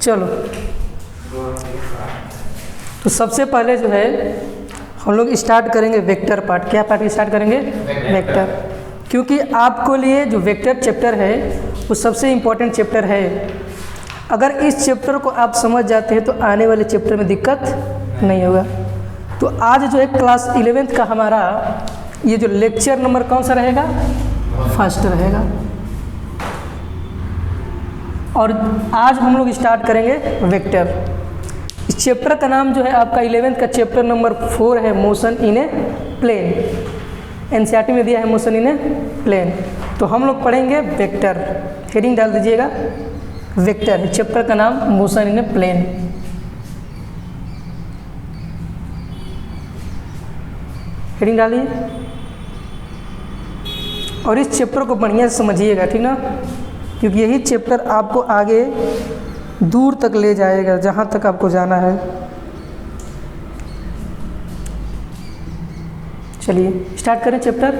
चलो, तो सबसे पहले जो है हम लोग स्टार्ट करेंगे वेक्टर पार्ट। क्या पार्ट स्टार्ट करेंगे? वेक्टर। क्योंकि आपको लिए जो वेक्टर चैप्टर है वो सबसे इम्पोर्टेंट चैप्टर है। अगर इस चैप्टर को आप समझ जाते हैं तो आने वाले चैप्टर में दिक्कत नहीं होगा। तो आज जो है क्लास 11th का हमारा ये जो लेक्चर नंबर कौन सा रहेगा? फर्स्ट रहेगा। और आज हम लोग स्टार्ट करेंगे वेक्टर। इस चैप्टर का नाम जो है आपका 11th का चैप्टर नंबर 4 है, motion in a plane. NCERT में दिया है मोशन इन ए प्लेन। तो हम लोग पढ़ेंगे वेक्टर। हेडिंग डाल दीजिएगा, वेक्टर। चैप्टर का नाम motion in a plane. Heading डालिए और इस चैप्टर को बढ़िया से समझिएगा, ठीक ना? क्योंकि यही चैप्टर आपको आगे दूर तक ले जाएगा, जहाँ तक आपको जाना है। चलिए स्टार्ट करें चैप्टर।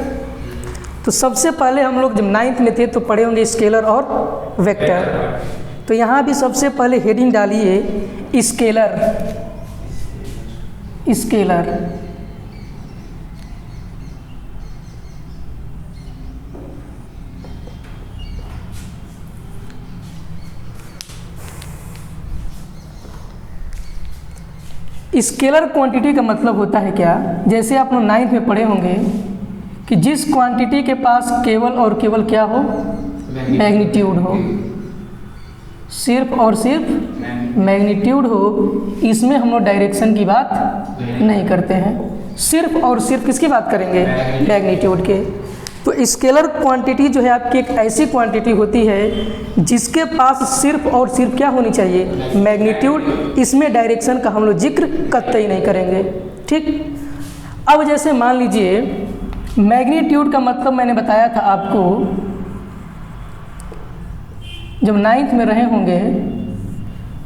तो सबसे पहले हम लोग जब 9th में थे तो पढ़े होंगे स्केलर और वेक्टर। तो यहाँ भी सबसे पहले हेडिंग डालिए स्केलर। स्केलर स्केलर क्वांटिटी का मतलब होता है क्या? जैसे आप लोग 9th में पढ़े होंगे कि जिस क्वांटिटी के पास केवल और केवल क्या हो? मैग्नीट्यूड हो। सिर्फ और सिर्फ मैग्नीट्यूड हो, इसमें हम लोग डायरेक्शन की बात नहीं करते हैं। सिर्फ और सिर्फ किसकी बात करेंगे? मैग्नीट्यूड के। तो स्केलर क्वांटिटी जो है आपकी एक ऐसी क्वांटिटी होती है जिसके पास सिर्फ और सिर्फ क्या होनी चाहिए? मैग्नीट्यूड। इसमें डायरेक्शन का हम लोग जिक्र कतई नहीं करेंगे, ठीक? अब जैसे मान लीजिए मैग्नीट्यूड का मतलब मैंने बताया था आपको जब 9th में रहे होंगे,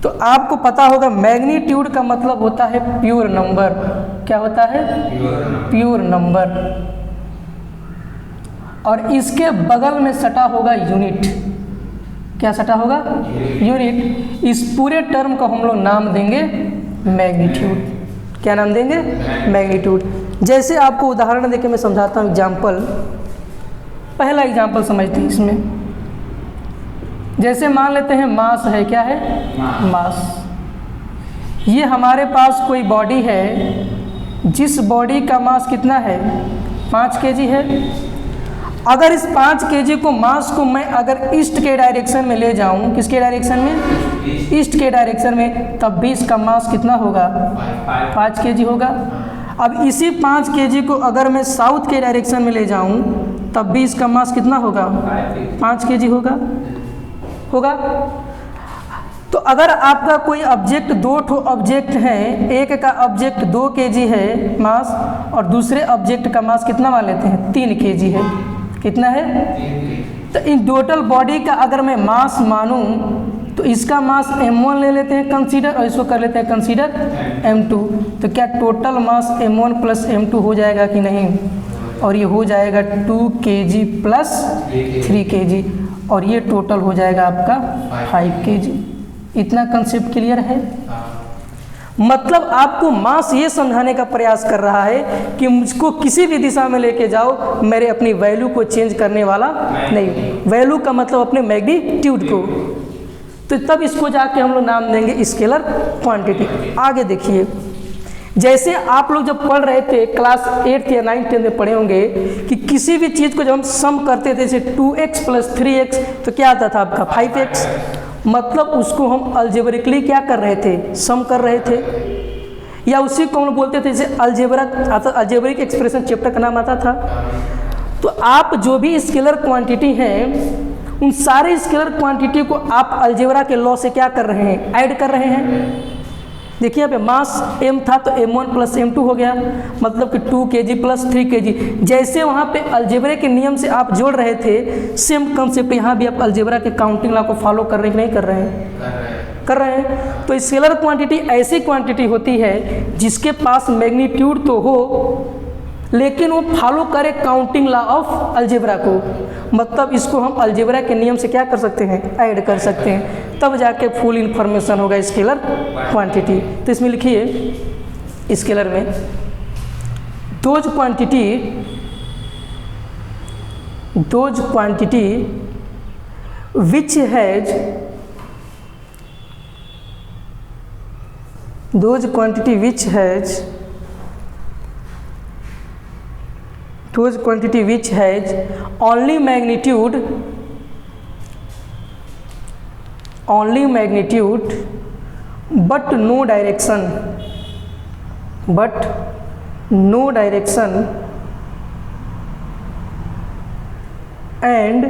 तो आपको पता होगा मैग्नीट्यूड का मतलब होता है प्योर नंबर। क्या होता है? Pure number. और इसके बगल में सटा होगा यूनिट। क्या सटा होगा? यूनिट। इस पूरे टर्म को हम लोग नाम देंगे मैग्नीट्यूड। क्या नाम देंगे? मैग्नीट्यूड। जैसे आपको उदाहरण देके मैं समझाता हूँ एग्जाम्पल। पहला एग्जाम्पल समझते हैं इसमें। जैसे मान लेते हैं मास है। क्या है? मास। ये हमारे पास कोई बॉडी है जिस बॉडी का मास कितना है? 5 kg है। अगर इस 5 kg को मास को मैं अगर ईस्ट के डायरेक्शन में ले जाऊं, किसके डायरेक्शन में? ईस्ट के डायरेक्शन में, तब भी इसका मास कितना होगा? 5 kg होगा। अब इसी 5 kg को अगर मैं साउथ के डायरेक्शन में ले जाऊं, तब भी इसका मास कितना होगा? 5 kg होगा। तो अगर आपका कोई ऑब्जेक्ट, 2 ठो ऑब्जेक्ट हैं, एक का ऑब्जेक्ट 2 kg है मास और दूसरे ऑब्जेक्ट का मास कितना मान लेते हैं? 3 kg है। कितना है? तो इन टोटल बॉडी का अगर मैं मास मानूं तो इसका मास m1 ले लेते हैं कंसीडर और इसको कर लेते हैं कंसीडर m2। तो क्या total mass m1 plus m2 हो जाएगा कि नहीं? और ये हो जाएगा 2 kg प्लस 3 kg और ये टोटल हो जाएगा आपका 5 kg। इतना कंसेप्ट क्लियर है? मतलब आपको मास ये समझाने का प्रयास कर रहा है कि मुझको किसी भी दिशा में लेके जाओ, मेरे अपनी वैल्यू को चेंज करने वाला नहीं। वैल्यू का मतलब अपने मैग्नीट्यूड को। तो तब इसको जाके हम लोग नाम देंगे स्केलर क्वांटिटी। आगे देखिए, जैसे आप लोग जब पढ़ रहे थे क्लास 8th या 9th 10th में पढ़े होंगे कि किसी भी चीज़ को जब हम सम करते थे, जैसे 2x प्लस 3x, तो क्या आता था आपका? 5x। मतलब उसको हम अलजेब्रिकली क्या कर रहे थे? सम कर रहे थे। या उसी को हम बोलते थे जैसे अलजेब्रिक एक्सप्रेशन चैप्टर का नाम आता था। तो आप जो भी स्केलर क्वांटिटी हैं, उन सारे स्केलर क्वांटिटी को आप अलजेब्रा के लॉ से क्या कर रहे हैं? ऐड कर रहे हैं। देखिए यहाँ पे मास m था तो m1 प्लस m2 हो गया, मतलब कि 2 kg प्लस 3 kg। जैसे वहाँ पे अलजेब्रा के नियम से आप जोड़ रहे थे, सेम कंसेप्ट यहाँ भी आप अलजेब्रा के काउंटिंग लॉ को फॉलो कर रहे हैं कि नहीं कर रहे हैं? कर रहे हैं। तो स्केलर क्वांटिटी ऐसी क्वांटिटी होती है जिसके पास मैग्नीट्यूड तो हो लेकिन वो फॉलो करे काउंटिंग लॉ ऑफ अलजेब्रा को, मतलब इसको हम अलजेब्रा के नियम से क्या कर सकते हैं, ऐड कर सकते हैं, तब जाके फुल इंफॉर्मेशन होगा स्केलर क्वांटिटी। तो इसमें लिखिए स्केलर में those quantity which has those quantity which has only magnitude but no direction and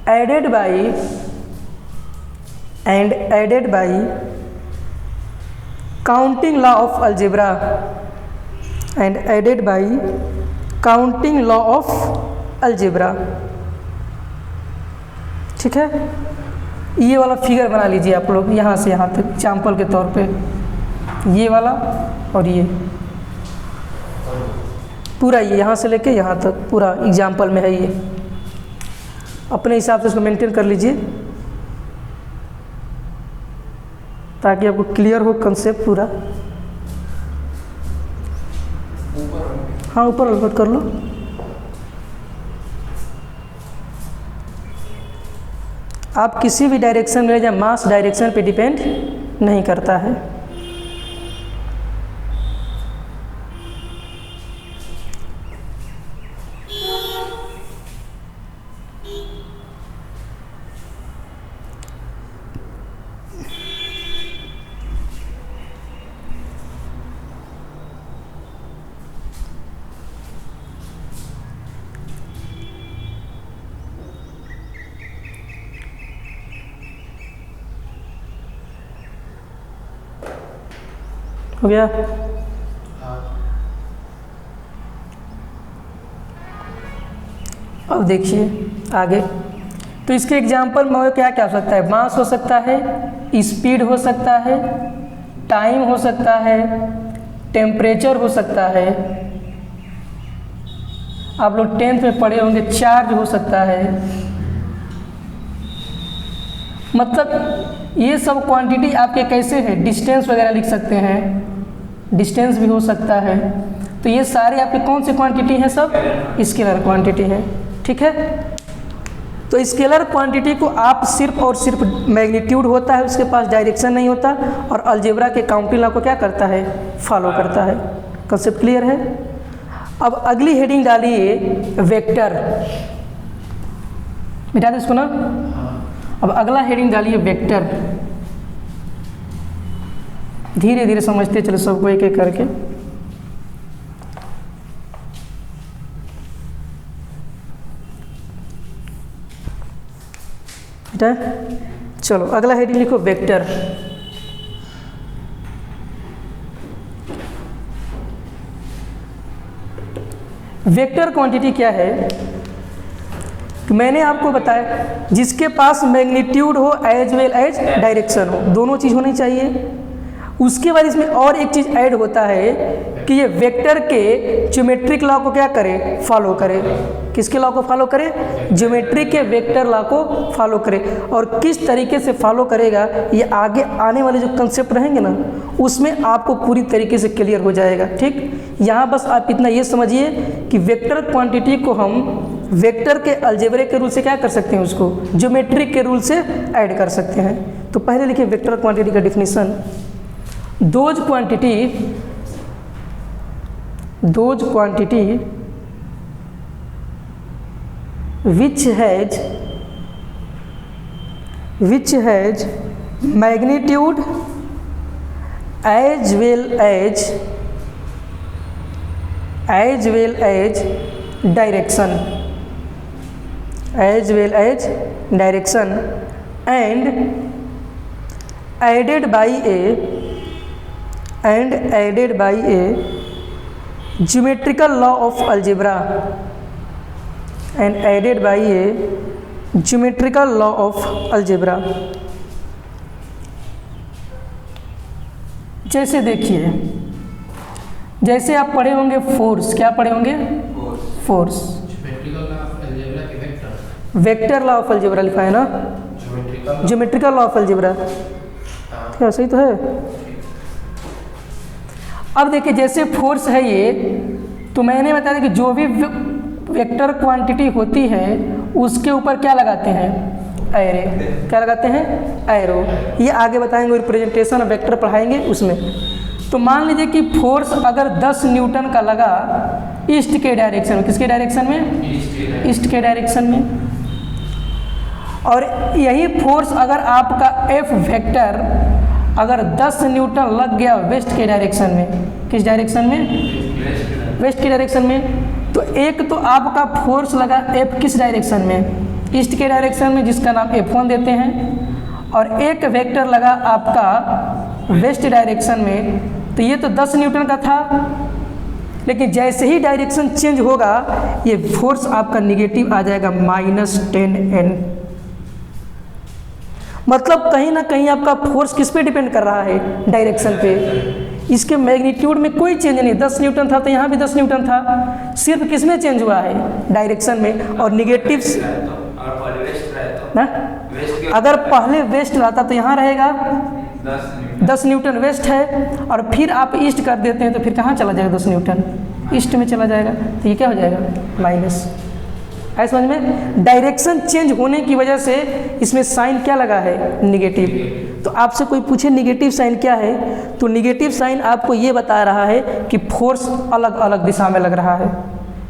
added by counting law of algebra ठीक है। ये वाला फिगर बना लीजिए आप लोग यहाँ से यहाँ तक एग्जाम्पल के तौर पे, ये वाला और ये पूरा, ये यहाँ से लेके यहाँ तक पूरा एग्जाम्पल में है। ये अपने हिसाब से इसको मेंटेन कर लीजिए ताकि आपको क्लियर हो कंसेप्ट पूरा। हाँ ऊपर अलबट कर लो। आप किसी भी डायरेक्शन में या मास डायरेक्शन पे डिपेंड नहीं करता है। हो गया? अब देखिए आगे, तो इसके एग्जाम्पल में क्या क्या हो सकता है, मास हो सकता है, स्पीड हो सकता है, टाइम हो सकता है, टेम्परेचर हो सकता है, आप लोग 10th में पढ़े होंगे, चार्ज हो सकता है। मतलब ये सब क्वांटिटी आपके कैसे है, डिस्टेंस वगैरह लिख सकते हैं, डिस्टेंस भी हो सकता है। तो ये सारे आपके कौन से क्वांटिटी हैं, सब स्केलर क्वांटिटी हैं। ठीक है, तो स्केलर क्वांटिटी को आप सिर्फ और सिर्फ मैग्नीट्यूड होता है, उसके पास डायरेक्शन नहीं होता, और अलजेब्रा के काउंटिंग लॉ को क्या करता है, फॉलो करता है। कंसेप्ट क्लियर है? अब अगली हेडिंग डालिए वेक्टर, मिटा दो इसको ना। अब अगला हेडिंग डालिए वेक्टर, धीरे धीरे समझते चलो सबको एक एक करके। बेटा चलो अगला हेडिंग लिखो वेक्टर। वेक्टर क्वांटिटी क्या है, तो मैंने आपको बताया जिसके पास मैग्नीट्यूड हो एज वेल एज डायरेक्शन हो, दोनों चीज़ होनी चाहिए। उसके बाद इसमें और एक चीज़ ऐड होता है कि ये वेक्टर के ज्योमेट्रिक लॉ को क्या करे, फॉलो करे। किसके लॉ को फॉलो करे, ज्योमेट्री के वेक्टर लॉ को फॉलो करे। और किस तरीके से फॉलो करेगा, ये आगे आने वाले जो कंसेप्ट रहेंगे ना, उसमें आपको पूरी तरीके से क्लियर हो जाएगा। ठीक, यहाँ बस आप इतना ये समझिए कि वेक्टर क्वांटिटी को हम वेक्टर के अलजेब्रे के रूल से क्या कर सकते हैं, उसको ज्योमेट्रिक के रूल से ऐड कर सकते हैं। तो पहले लिखिए वेक्टर क्वांटिटी का definition, those quantity which has magnitude as well as direction and added by a geometrical law of algebra जैसे देखिए जैसे आप पढ़े होंगे फोर्स, क्या पढ़े होंगे? Force. Vector law of algebra लिखा है ना, ज्योमेट्रिकल लॉ ऑफ अलजेब्रा, क्या सही तो है? अब देखिए जैसे फोर्स है ये, तो मैंने बताया कि जो भी वेक्टर क्वांटिटी होती है उसके ऊपर क्या लगाते हैं? एरे। क्या लगाते हैं? एरो। ये आगे बताएंगे, रिप्रेजेंटेशन ऑफ वेक्टर पढ़ाएंगे उसमें। तो मान लीजिए कि फोर्स अगर 10 न्यूटन का लगा ईस्ट के डायरेक्शन में, किसके डायरेक्शन में? ईस्ट के डायरेक्शन में। और यही फोर्स अगर आपका एफ वेक्टर अगर 10 न्यूटन लग गया वेस्ट के डायरेक्शन में, किस डायरेक्शन में? वेस्ट के डायरेक्शन में। तो एक तो आपका फोर्स लगा एफ किस डायरेक्शन में? ईस्ट के डायरेक्शन में, जिसका नाम F1 देते हैं। और एक वेक्टर लगा आपका वेस्ट डायरेक्शन में, तो ये तो 10 न्यूटन का था, लेकिन जैसे ही डायरेक्शन चेंज होगा ये फोर्स आपका निगेटिव आ जाएगा -10N। मतलब कहीं ना कहीं आपका फोर्स किस पे डिपेंड कर रहा है? डायरेक्शन पे। इसके मैग्नीट्यूड में कोई चेंज नहीं, 10 न्यूटन था तो यहाँ भी 10 न्यूटन था, सिर्फ किस में चेंज हुआ है? डायरेक्शन में। और निगेटिव ना, अगर पहले वेस्ट रहता तो यहाँ रहेगा 10 न्यूटन वेस्ट है, और फिर आप ईस्ट कर देते हैं तो फिर कहाँ चला जाएगा? 10 न्यूटन ईस्ट में चला जाएगा, तो ये क्या हो जाएगा? माइनस। है समझ में? डायरेक्शन चेंज होने की वजह से इसमें साइन क्या लगा है? निगेटिव। तो आपसे कोई पूछे निगेटिव साइन क्या है, तो निगेटिव साइन आपको ये बता रहा है कि फोर्स अलग अलग दिशा में लग रहा है।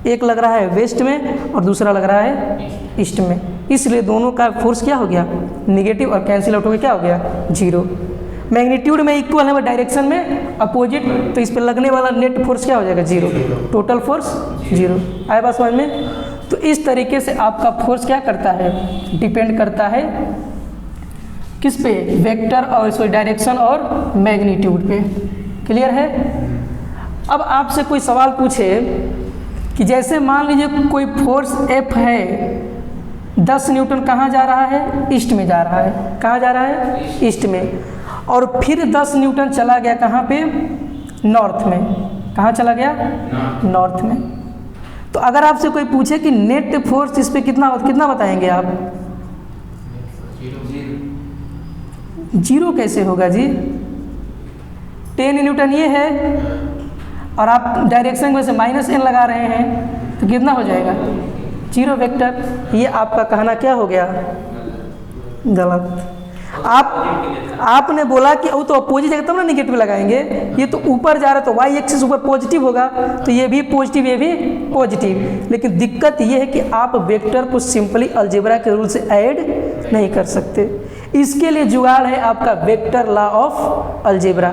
एक लग रहा है वेस्ट में और दूसरा लग रहा है ईस्ट में, इसलिए दोनों का फोर्स क्या हो गया? निगेटिव, और कैंसिल आउट हो गया, क्या हो गया? 0। मैग्नीट्यूड में इक्वल है, डायरेक्शन में अपोजिट, तो इस पर लगने वाला नेट फोर्स क्या हो जाएगा? 0। Total force 0। आए बात समझ में? तो इस तरीके से आपका फोर्स क्या करता है? डिपेंड करता है किस पे? वेक्टर और सॉरी डायरेक्शन और मैग्नीट्यूड पे। क्लियर है? अब आपसे कोई सवाल पूछे कि जैसे मान लीजिए कोई फोर्स F है, 10 न्यूटन कहाँ जा रहा है? ईस्ट में जा रहा है। कहाँ जा रहा है? ईस्ट में। और फिर 10 न्यूटन चला गया कहाँ पे? नॉर्थ में। कहाँ चला गया? नॉर्थ में। तो अगर आपसे कोई पूछे कि नेट फोर्स इस पे कितना बताएंगे आप? 0 कैसे होगा जी? 10 न्यूटन ये है, और आप डायरेक्शन में से -n लगा रहे हैं, तो कितना हो जाएगा? 0 वेक्टर। ये आपका कहना क्या हो गया? गलत। आपने बोला कि वो तो अपोजिट है तब ना निगेटिव लगाएंगे, ये तो ऊपर जा रहा है तो वाई एक्सिस ऊपर पॉजिटिव होगा, तो ये भी पॉजिटिव ये भी पॉजिटिव। लेकिन दिक्कत ये है कि आप वेक्टर को सिंपली अलजेब्रा के रूल से ऐड नहीं कर सकते। इसके लिए जुगाड़ है आपका वेक्टर लॉ ऑफ अलजेब्रा।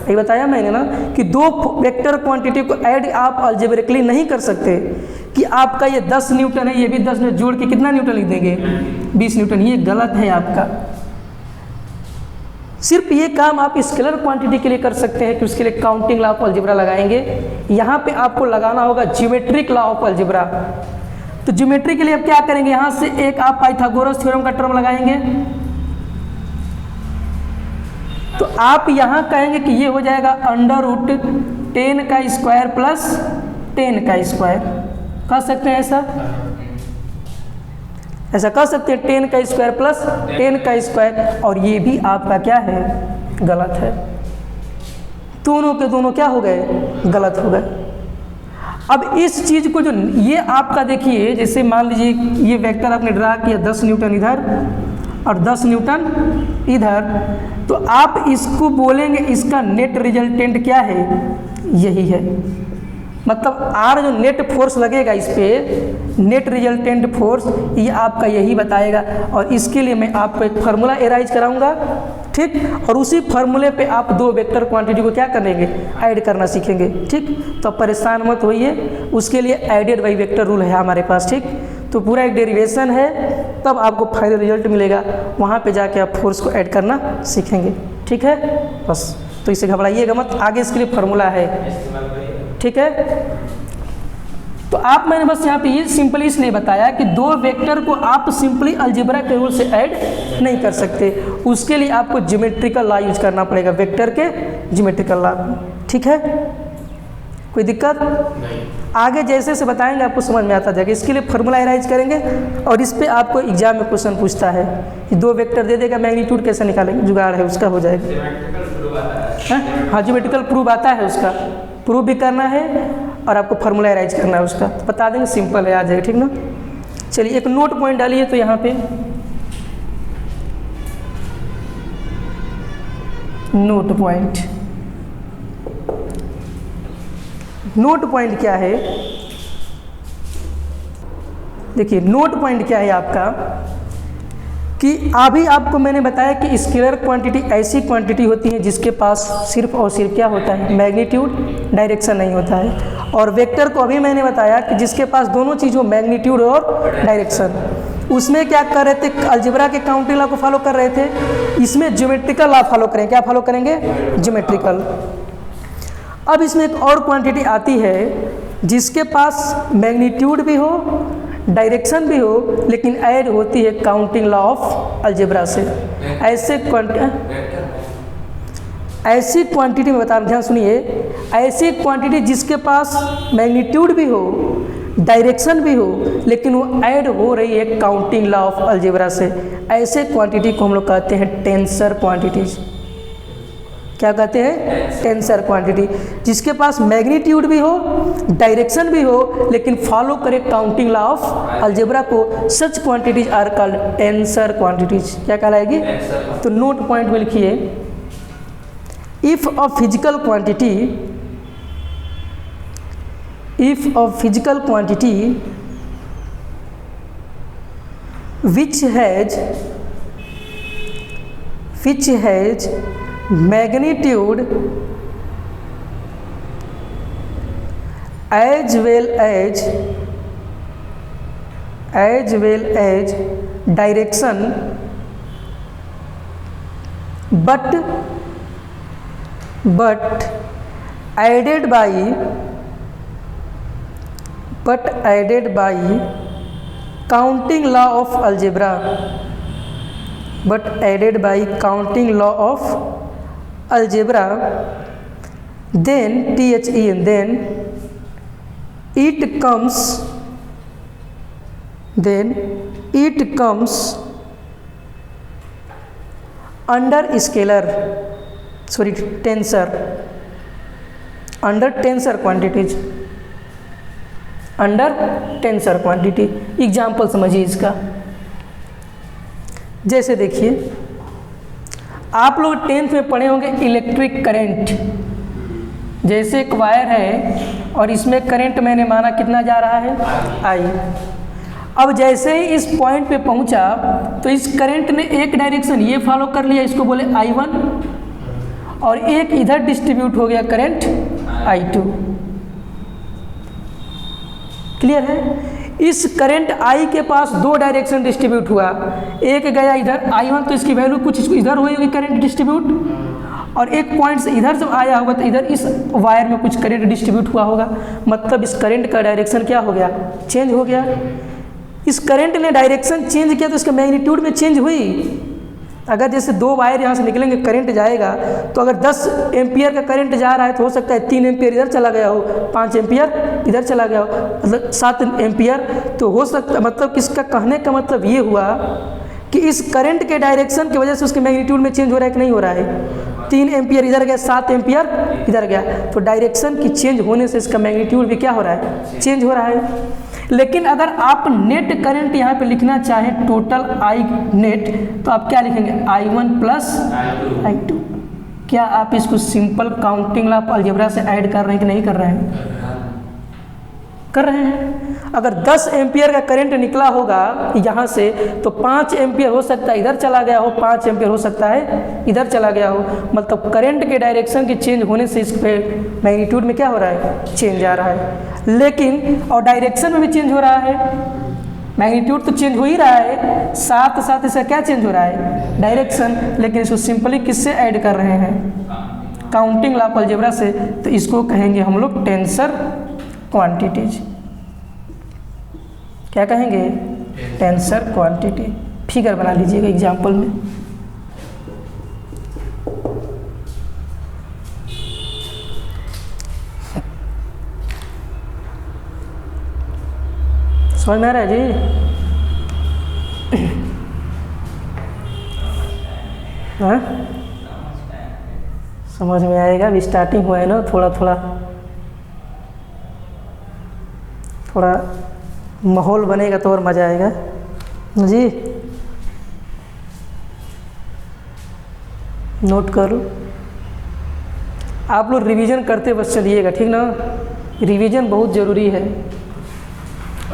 ये बताया मैंने ना कि दो वेक्टर क्वांटिटी को ऐड आप अलजेब्रिकली नहीं कर सकते, कि आपका ये 10 न्यूटन है, ये भी 10 न्यूटन जोड़ के कितना न्यूटन लिख देंगे? 20 न्यूटन। ये गलत है आपका। सिर्फ ये काम आप स्केलर क्वांटिटी के लिए कर सकते हैं कि उसके लिए काउंटिंग लॉ ऑफ अलजेब्रा लगाएंगे। यहाँ पे आपको लगाना होगा ज्योमेट्रिक लॉ ऑफ अलजेब्रा। तो ज्योमेट्री के लिए आप क्या करेंगे? यहाँ से एक आप पाइथागोरस थ्योरम का टर्म लगाएंगे, तो आप यहाँ कहेंगे कि ये हो जाएगा √10 का स्क्वायर प्लस 10 का स्क्वायर। कह सकते हैं ऐसा कह सकते हैं, 10 का स्क्वायर प्लस 10 का स्क्वायर। और ये भी आपका क्या है? गलत है। दोनों के दोनों क्या हो गए? गलत हो गए। अब इस चीज़ को जो ये आपका देखिए, जैसे मान लीजिए ये वेक्टर आपने ड्रा किया 10 न्यूटन इधर और 10 न्यूटन इधर, तो आप इसको बोलेंगे इसका नेट रिजल्टेंट क्या है? यही है। मतलब आर जो नेट फोर्स लगेगा इस पे, नेट रिजल्टेंट फोर्स, ये आपका यही बताएगा। और इसके लिए मैं आपको एक फार्मूला एराइज कराऊंगा, ठीक? और उसी फार्मूले पे आप दो वेक्टर क्वांटिटी को क्या करेंगे? ऐड करना सीखेंगे, ठीक? तो परेशान मत होइए, उसके लिए एडेड बाई वेक्टर रूल है हमारे पास, ठीक? तो पूरा एक डेरिवेशन है, तब आपको फाइनल रिजल्ट मिलेगा। वहाँ पे जाके आप फोर्स को ऐड करना सीखेंगे, ठीक है? बस, तो इसे घबराइएगा मत, आगे इसके लिए फार्मूला है, ठीक है? तो आप मैंने बस यहाँ पे ये सिंपली इसलिए बताया कि दो वेक्टर को आप सिंपली अलजेब्रा के रूल से ऐड नहीं कर सकते, उसके लिए आपको ज्योमेट्रिकल लॉ यूज करना पड़ेगा, वेक्टर के ज्योमेट्रिकल लॉ, ठीक है? कोई दिक्कत नहीं। आगे जैसे से बताएंगे आपको समझ में आता जाएगा। इसके लिए फार्मूला एराइज करेंगे और इस पे आपको एग्जाम में क्वेश्चन पूछता है कि 2 वेक्टर दे देगा, मैग्नीट्यूड कैसे निकालेंगे, जुगाड़ है उसका, हो जाएगा। हाँ, ज्योमेट्रिकल प्रूफ आता है, उसका प्रूफ भी करना है और आपको फार्मूला एराइज करना है उसका, तो बता देंगे, सिंपल है, आ जाएगा, ठीक ना। चलिए एक नोट पॉइंट डालिए तो यहाँ पे नोट पॉइंट, नोट पॉइंट क्या है, देखिए नोट पॉइंट क्या है आपका कि अभी आपको मैंने बताया कि स्केलर क्वांटिटी ऐसी क्वांटिटी होती है जिसके पास सिर्फ और सिर्फ क्या होता है, मैग्नीट्यूड, डायरेक्शन नहीं होता है। और वेक्टर को अभी मैंने बताया कि जिसके पास दोनों चीज़ हो, मैग्नीट्यूड और डायरेक्शन। उसमें क्या कर रहे थे, अलजेब्रा के काउंटिंग लॉ को फॉलो कर रहे थे, इसमें ज्योमेट्रिकल लॉ फॉलो करें, क्या फॉलो करेंगे, ज्योमेट्रिकल। अब इसमें एक और क्वांटिटी आती है जिसके पास मैग्नीट्यूड भी हो, डायरेक्शन भी हो, लेकिन ऐड होती है काउंटिंग लॉ ऑफ अलजेब्रा से। ऐसी क्वांटिटी में बता रहा हूं, ध्यान सुनिए, ऐसी क्वांटिटी जिसके पास मैग्नीट्यूड भी हो, डायरेक्शन भी हो, लेकिन वो ऐड हो रही है काउंटिंग लॉ ऑफ अलजेब्रा से, ऐसे क्वांटिटी को हम लोग कहते हैं टेंसर क्वांटिटीज। क्या कहते हैं, टेंसर क्वांटिटी, जिसके पास मैग्नीट्यूड भी हो, डायरेक्शन भी हो, लेकिन फॉलो करे काउंटिंग लॉ ऑफ अलजेब्रा को, such quantities are called tensor quantities. क्या कहलाएगी, तो नोट पॉइंट में लिखिए, if a physical quantity, if a physical quantity which has magnitude as well as direction but aided by counting law of algebra, then then it comes under tensor quantities, under tensor quantity. Example समझिए इसका, जैसे देखिए आप लोग 10th में पढ़े होंगे electric current. जैसे एक वायर है और इसमें करंट मैंने माना कितना जा रहा है, आई। अब जैसे ही इस पॉइंट पे पहुंचा तो इस करंट ने एक डायरेक्शन ये फॉलो कर लिया, इसको बोले I1, और एक इधर डिस्ट्रीब्यूट हो गया करंट I2। क्लियर है, इस करंट I के पास 2 डायरेक्शन डिस्ट्रीब्यूट हुआ, एक गया इधर I1 तो इसकी वैल्यू कुछ इधर होगी करंट डिस्ट्रीब्यूट, और एक पॉइंट से इधर जब आया होगा तो इधर इस वायर में कुछ करंट डिस्ट्रीब्यूट हुआ होगा, मतलब इस करंट का डायरेक्शन क्या हो गया, चेंज हो गया। इस करंट ने डायरेक्शन चेंज किया तो इसका मैग्नीट्यूड में चेंज हुई। अगर जैसे 2 वायर यहाँ से निकलेंगे, करंट जाएगा, तो अगर 10 एम्पियर का करंट जा रहा है तो हो सकता है 3 एम्पियर इधर चला गया हो, 5 एम्पियर इधर चला गया हो, मतलब 7 एम्पियर तो हो सकता, मतलब किसका कहने का मतलब ये हुआ कि इस करंट के डायरेक्शन की वजह से उसके मैग्नीट्यूड में चेंज हो रहा है कि नहीं हो रहा है। 3 एम्पियर इधर गया, 7 एम्पियर इधर गया, तो डायरेक्शन की चेंज होने से इसका मैग्नीट्यूड भी क्या हो रहा है, चेंज हो रहा है। लेकिन अगर आप नेट करंट यहाँ पे लिखना चाहें, टोटल आई नेट, तो आप क्या लिखेंगे, I1 प्लस I2। क्या आप इसको simple counting law of algebra से ऐड कर रहे हैं कि नहीं कर रहे हैं, कर रहे हैं। अगर 10 एम्पियर का करंट निकला होगा यहाँ से, तो 5 एम्पियर हो सकता है इधर चला गया हो, 5 एम्पियर हो सकता है इधर चला गया हो, मतलब करंट के डायरेक्शन के चेंज होने से इस पे मैग्नीट्यूड में क्या हो रहा है, चेंज आ रहा है। लेकिन और डायरेक्शन में भी चेंज हो रहा है, मैग्नीट्यूड तो चेंज हो ही रहा है, साथ साथ इसका क्या चेंज हो रहा है, डायरेक्शन। लेकिन इसको सिंपली किससे ऐड कर रहे हैं, काउंटिंग लॉ ऑफ अलजेब्रा से, तो इसको कहेंगे हम लोग टेंसर क्वांटिटीज। क्या कहेंगे, टेंसर क्वांटिटी। फिगर बना लीजिएगा एग्जाम्पल में। समझ में आ रहा है जी? हाँ, समझ में आएगा, अभी स्टार्टिंग हुआ है ना, थोड़ा थोड़ा माहौल बनेगा तो और मज़ा आएगा जी। नोट करो, आप लोग रिवीजन करते बस चलिएगा, ठीक ना? रिवीजन बहुत ज़रूरी है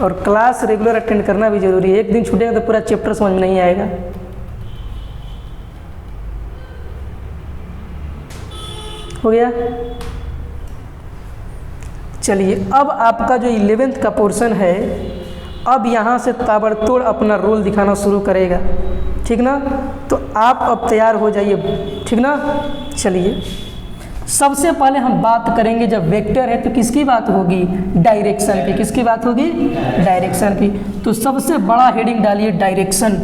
और क्लास रेगुलर अटेंड करना भी ज़रूरी है। एक दिन छूटेगा तो पूरा चैप्टर समझ में नहीं आएगा। हो गया? चलिए, अब आपका जो 11th का पोर्शन है, अब यहाँ से ताबड़तोड़ अपना रोल दिखाना शुरू करेगा, ठीक ना? तो आप अब तैयार हो जाइए, ठीक ना? चलिए, सबसे पहले हम बात करेंगे, जब वेक्टर है तो किसकी बात होगी? डायरेक्शन की। किसकी बात होगी? डायरेक्शन की। तो सबसे बड़ा हेडिंग डालिए डायरेक्शन।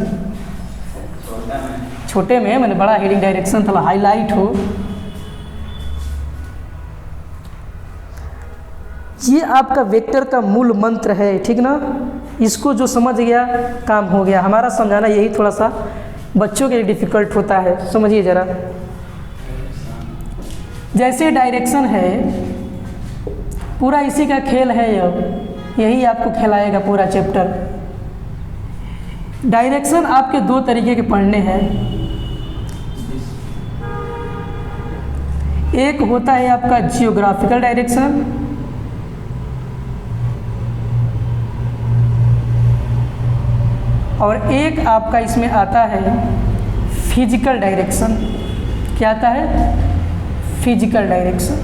छोटे में मैंने बड़ा हेडिंग डायरेक्शन थोड़ा हाईलाइट हो। ये आपका वेक्टर का मूल मंत्र है, ठीक ना? इसको जो समझ गया काम हो गया। हमारा समझाना यही थोड़ा सा बच्चों के लिए डिफ़िकल्ट होता है, समझिए ज़रा। जैसे डायरेक्शन है, पूरा इसी का खेल है, यही आपको खिलाएगा पूरा चैप्टर। डायरेक्शन आपके दो तरीके के पढ़ने हैं। एक होता है आपका जियोग्राफिकल डायरेक्शन, और एक आपका इसमें आता है फिजिकल डायरेक्शन। क्या आता है? Physical direction.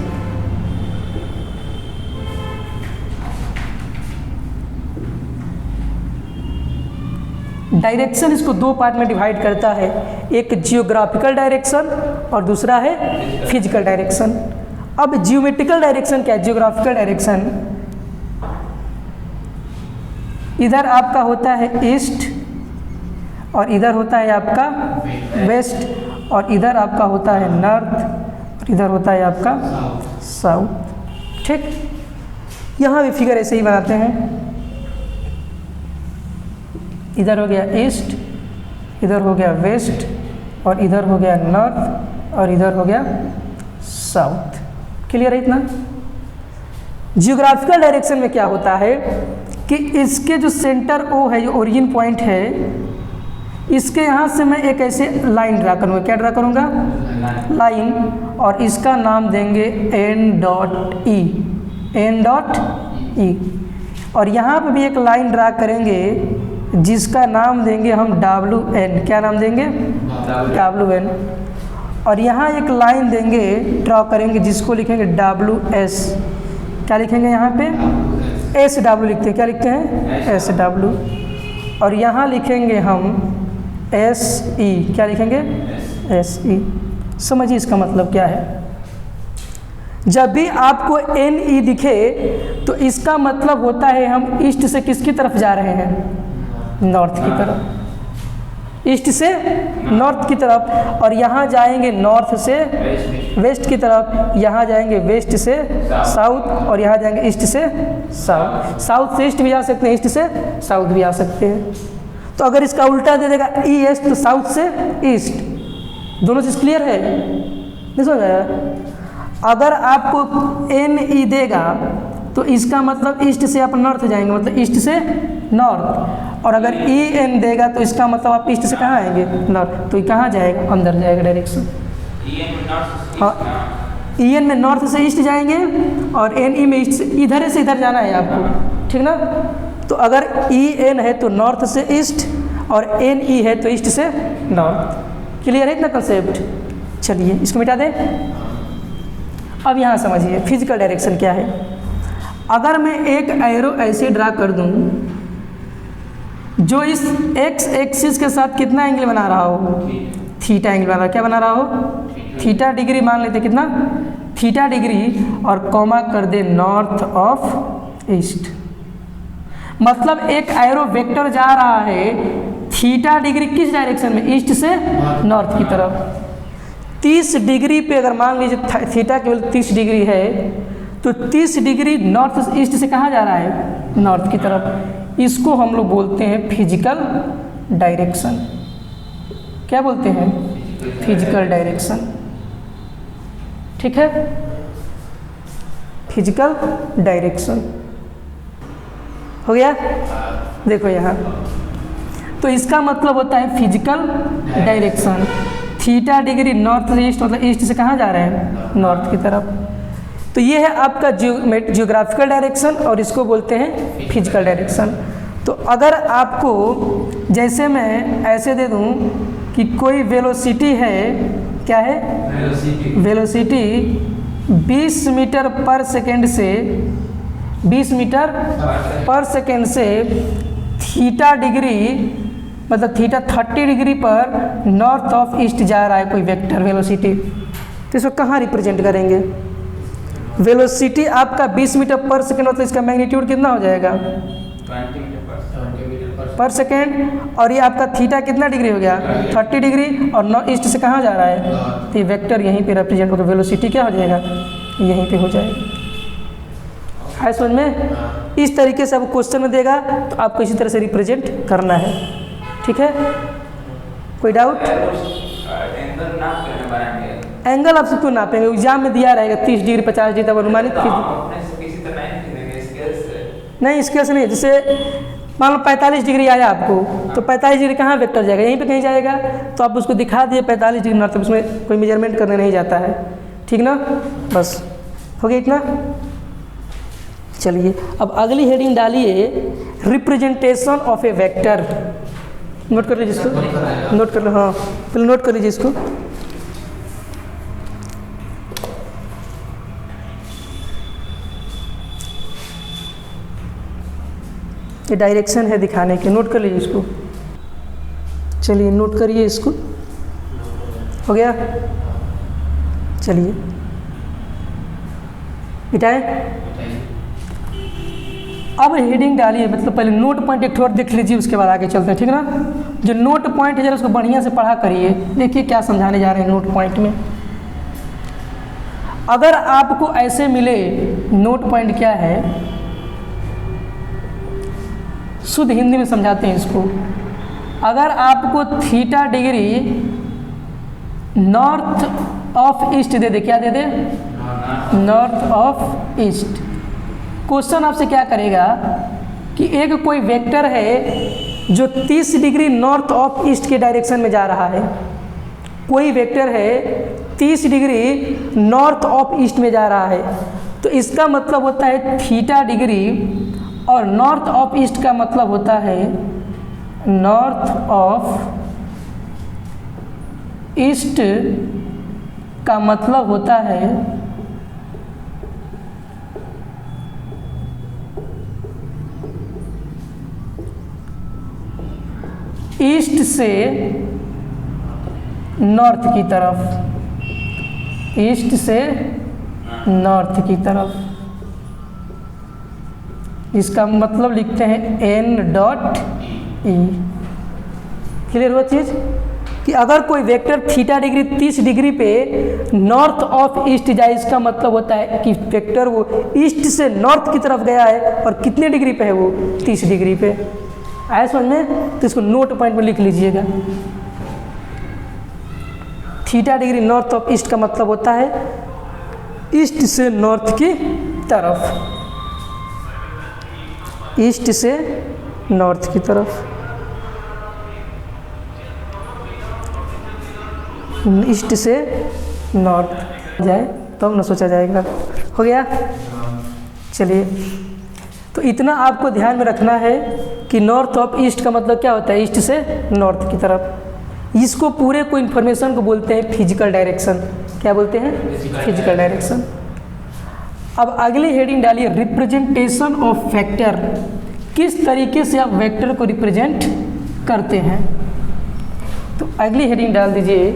डायरेक्शन इसको दो पार्ट में डिवाइड करता है, एक जियोग्राफिकल डायरेक्शन और दूसरा है फिजिकल डायरेक्शन। अब जियोमेट्रिकल डायरेक्शन क्या है? जियोग्राफिकल डायरेक्शन इधर आपका होता है ईस्ट और इधर होता है आपका वेस्ट, और इधर आपका होता है नॉर्थ और इधर होता है आपका साउथ, ठीक? यहाँ भी फिगर ऐसे ही बनाते हैं। इधर हो गया ईस्ट, इधर हो गया वेस्ट, और इधर हो गया नॉर्थ, और इधर हो गया साउथ। क्लियर है इतना? जियोग्राफिकल डायरेक्शन में क्या होता है कि इसके जो सेंटर ओ है, जो ओरिजिन पॉइंट है, इसके यहाँ से मैं एक ऐसे लाइन ड्रा करूँगा। क्या ड्रा करूँगा? लाइन, और इसका नाम देंगे N dot E, N dot E. और यहाँ पे भी एक लाइन ड्रा करेंगे जिसका नाम देंगे हम डब्ल्यू एन। क्या नाम देंगे? W N. और यहाँ एक लाइन देंगे, ड्रॉ करेंगे, जिसको लिखेंगे डब्ल्यू एस। क्या लिखेंगे यहाँ पे? एस डब्ल्यू लिखते हैं। क्या लिखते हैं? S W. और यहाँ लिखेंगे हम एस ई। क्या लिखेंगे? S E. समझिए इसका मतलब क्या है। जब भी आपको एन ई दिखे तो इसका मतलब होता है हम ईस्ट से किसकी तरफ जा रहे हैं? नॉर्थ की तरफ। ईस्ट से नॉर्थ की तरफ, और यहाँ जाएंगे नॉर्थ से वेस्ट की तरफ, यहाँ जाएंगे वेस्ट से साउथ, और यहाँ जाएंगे ईस्ट से साउथ। साउथ से ईस्ट भी आ सकते हैं, ईस्ट से साउथ भी आ सकते हैं। तो अगर इसका उल्टा दे देगा ई एस, तो साउथ से ईस्ट। दोनों चीज़ क्लियर है? नहीं समझ आया? अगर आपको एन ई देगा तो इसका मतलब ईस्ट से आप नॉर्थ जाएंगे, मतलब ईस्ट से नॉर्थ। और अगर ई एन देगा तो इसका मतलब आप ईस्ट से कहाँ आएंगे? नॉर्थ। तो ये कहाँ जाएगा? अंदर जाएगा डायरेक्शन। हाँ, ई एन में नॉर्थ से ईस्ट जाएंगे और एन ई में ईस्ट से, इधर से इधर जाना है आपको, ठीक ना? तो अगर ई एन है तो नॉर्थ से ईस्ट, और एन ई है तो ईस्ट से नॉर्थ। क्लियर है इतना कंसेप्ट? चलिए इसको मिटा दें। अब यहाँ समझिए फिजिकल डायरेक्शन क्या है। अगर मैं एक एरो ऐसे ड्रा कर दूँ जो इस एक्स एक्सिस के साथ कितना एंगल बना रहा हो? थीटा एंगल बना रहा हो। क्या बना रहा हो? थीटा डिग्री मान लेते, कितना? थीटा डिग्री, और कॉमा कर दे नॉर्थ ऑफ ईस्ट। मतलब एक एरो वेक्टर जा रहा है थीटा डिग्री किस डायरेक्शन में? ईस्ट से नॉर्थ की तरफ। 30 डिग्री पे अगर मान लीजिए थीटा केवल 30 डिग्री है, तो 30 डिग्री नॉर्थ ईस्ट से कहाँ जा रहा है? नॉर्थ की तरफ। इसको हम लोग बोलते हैं फिजिकल डायरेक्शन। क्या बोलते हैं? Physical direction. ठीक है, फिजिकल डायरेक्शन हो गया। देखो यहाँ, तो इसका मतलब होता है physical direction. Theta degree north east, मतलब ईस्ट से कहाँ जा रहे हैं? नॉर्थ की तरफ। तो ये है आपका जियोग्राफिकल डायरेक्शन और इसको बोलते हैं फिजिकल डायरेक्शन। तो अगर आपको, जैसे मैं ऐसे दे दूं कि कोई वेलोसिटी है, क्या है? वेलोसिटी 20 मीटर पर सेकेंड से 20 मीटर पर सेकेंड से थीटा डिग्री, मतलब थीटा 30 डिग्री पर नॉर्थ ऑफ ईस्ट जा रहा है कोई वेक्टर वेलोसिटी, तो इसको कहाँ रिप्रेजेंट करेंगे? वेलोसिटी आपका 20 मीटर पर सेकेंड, मतलब इसका मैग्नीट्यूड कितना हो जाएगा? 20 मीटर पर सेकेंड। और ये आपका थीटा कितना डिग्री हो गया? 30 डिग्री। और नॉर्थ ईस्ट से कहाँ जा रहा है? तो ये वेक्टर यहीं पे रिप्रेजेंट होगा, वेलोसिटी क्या हो जाएगा? यहीं पे हो जाएगा। है समझ में? इस तरीके से आपको क्वेश्चन में देगा तो आपको इसी तरह से रिप्रेजेंट करना है। ठीक है, कोई डाउट? एंगल आप क्यों नापेंगे? एग्जाम में दिया रहेगा 30 डिग्री 50 डिग्री तक अनुमानित। नहीं, स्केल से नहीं। जैसे मान लो 45 डिग्री आया आपको, तो 45 डिग्री कहाँ वेक्टर जाएगा? यहीं पे कहीं जाएगा। तो आप उसको दिखा दिए 45 डिग्री नॉर्थ, उसमें कोई मेजरमेंट करने नहीं जाता है। ठीक ना? बस हो गया इतना। चलिए अब अगली हेडिंग डालिए, representation of A vector. Note कर लीजिए इसको, नोट कर लो। हाँ, पहले नोट कर लीजिए इसको। ये डायरेक्शन है दिखाने के, नोट कर लीजिए इसको। चलिए नोट करिए इसको। हो गया? चलिए मिटाएं। अब हेडिंग डालिए, मतलब पहले नोट पॉइंट एक और देख लीजिए, उसके बाद आगे चलते हैं। ठीक ना? जो नोट पॉइंट है जरा उसको बढ़िया से पढ़ा करिए। देखिए क्या समझाने जा रहे हैं नोट पॉइंट में। अगर आपको ऐसे मिले, नोट पॉइंट क्या है, शुद्ध हिंदी में समझाते हैं इसको। अगर आपको theta degree north of east दे दे, क्या दे दे? North of east. क्वेश्चन आपसे क्या करेगा कि एक कोई वेक्टर है जो 30 डिग्री नॉर्थ ऑफ ईस्ट के डायरेक्शन में जा रहा है। कोई वेक्टर है 30 डिग्री नॉर्थ ऑफ ईस्ट में जा रहा है, तो इसका मतलब होता है थीटा डिग्री, और नॉर्थ ऑफ ईस्ट का मतलब होता है नॉर्थ ऑफ ईस्ट का मतलब होता है ईस्ट से नॉर्थ की तरफ, ईस्ट से नॉर्थ की तरफ। इसका मतलब लिखते हैं n डॉट ई। क्लियर हुआ चीज़? कि अगर कोई वेक्टर थीटा डिग्री 30 डिग्री पे नॉर्थ ऑफ ईस्ट जाए, इसका मतलब होता है कि वेक्टर वो ईस्ट से नॉर्थ की तरफ गया है, और कितने डिग्री पे है वो? 30 डिग्री पे। आया समझ में? तो इसको नोट पॉइंट में लिख लीजिएगा। Theta degree north of east का मतलब होता है ईस्ट से नॉर्थ की तरफ, ईस्ट से नॉर्थ की तरफ, ईस्ट से नॉर्थ जाए तब न सोचा जाएगा। हो गया? चलिए, तो इतना आपको ध्यान में रखना है कि नॉर्थ ऑफ ईस्ट का मतलब क्या होता है? ईस्ट से नॉर्थ की तरफ। इसको पूरे को इन्फॉर्मेशन को बोलते हैं फिजिकल डायरेक्शन। क्या बोलते हैं? Physical direction. अब अगली हेडिंग डालिए, रिप्रेजेंटेशन ऑफ वेक्टर। किस तरीके से आप वेक्टर को रिप्रेजेंट करते हैं? तो अगली हेडिंग डाल दीजिए,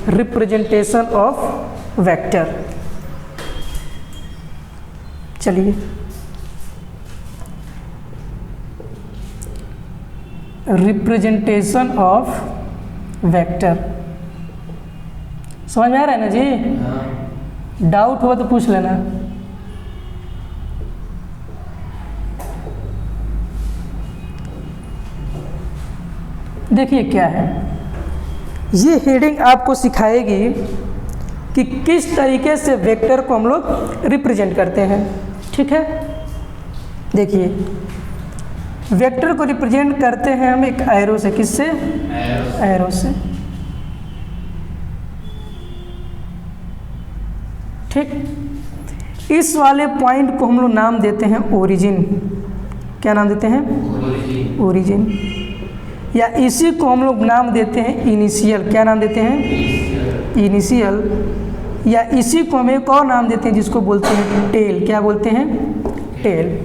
रिप्रेजेंटेशन ऑफ वेक्टर। चलिए, रिप्रेजेंटेशन ऑफ वेक्टर। समझ में आ रहा है ना जी? डाउट हुआ तो पूछ लेना। देखिए क्या है, ये हेडिंग आपको सिखाएगी कि किस तरीके से वेक्टर को हम लोग रिप्रेजेंट करते हैं। ठीक है, देखिए वेक्टर को रिप्रेजेंट करते हैं हम एक एरो से। किससे? एरो से। ठीक, इस वाले पॉइंट को हम लोग नाम देते हैं ओरिजिन। क्या नाम देते हैं? ओरिजिन। या इसी को हम लोग नाम देते हैं इनिशियल। क्या नाम देते हैं? इनिशियल। या इसी को हम एक और नाम देते हैं जिसको बोलते हैं टेल। क्या बोलते हैं? टेल।